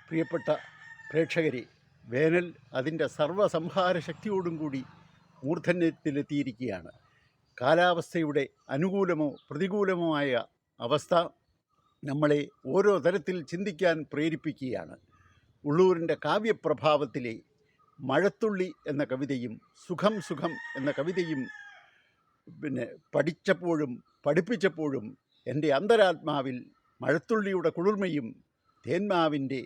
പ്രിയപ്പെട്ട പ്രേക്ഷകരെ, വേനൽ അതിൻ്റെ സർവ്വസംഹാര ശക്തിയോടും കൂടി മൂർധന്യത്തിലെത്തിയിരിക്കുകയാണ്. കാലാവസ്ഥയുടെ അനുകൂലമോ പ്രതികൂലമോ ആയ അവസ്ഥ നമ്മളെ ഓരോ തരത്തിൽ ചിന്തിക്കാൻ പ്രേരിപ്പിക്കുകയാണ്. ഉള്ളൂരിൻ്റെ കാവ്യപ്രഭാവത്തിലെ മഴത്തുള്ളി എന്ന കവിതയും സുഖം സുഖം എന്ന കവിതയും പഠിച്ചപ്പോഴും പഠിപ്പിച്ചപ്പോഴും എൻ്റെ അന്തരാത്മാവിൽ മഴത്തുള്ളിയുടെ കുളിർമയും തേന്മാവിൻ്റെ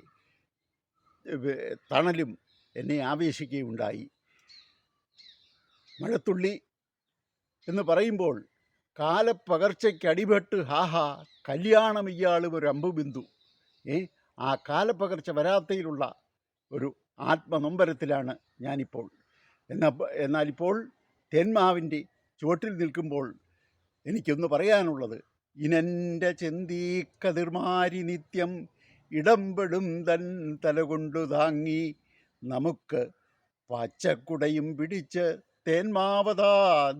തണലും എന്നെ ആവേശിക്കുകയുണ്ടായി. മഴത്തുള്ളി എന്ന് പറയുമ്പോൾ കാലപ്പകർച്ചയ്ക്കടിപെട്ട് ഹാഹാ കല്യാണം ഇയാളും ഒരു അമ്പുബിന്ദു. ആ കാലപ്പകർച്ച വരാത്തയിലുള്ള ഒരു ആത്മനൊമ്പരത്തിലാണ് ഞാനിപ്പോൾ. എന്നാലിപ്പോൾ തേന്മാവിൻ്റെ ചുവട്ടിൽ നിൽക്കുമ്പോൾ എനിക്കൊന്ന് പറയാനുള്ളത്, ഇനെൻ്റെ ചെന്തീക്കതിർമാരി നിത്യം ഇടംപെടും തൻ തലകൊണ്ടു താങ്ങി നമുക്ക് പച്ചക്കുടയും പിടിച്ച് തേന്മാവതാ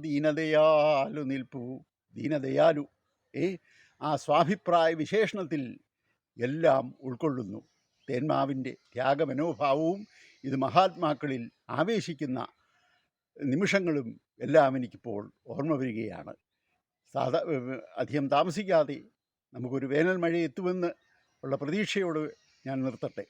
ദീനദയാലു നിൽപ്പൂ. ദീനദയാലു ആ സ്വാഭിപ്രായ വിശേഷണത്തിൽ എല്ലാം ഉൾക്കൊള്ളുന്നു. തേന്മാവിൻ്റെ ത്യാഗമനോഭാവവും ഇത് മഹാത്മാക്കളിൽ ആവേശിക്കുന്ന നിമിഷങ്ങളും എല്ലാം എനിക്കിപ്പോൾ ഓർമ്മ വരികയാണ്. അധികം താമസിക്കാതെ നമുക്കൊരു വേനൽ മഴ എത്തുമെന്ന് ഉള്ള പ്രതീക്ഷയോട് ഞാൻ നിർത്തട്ടെ.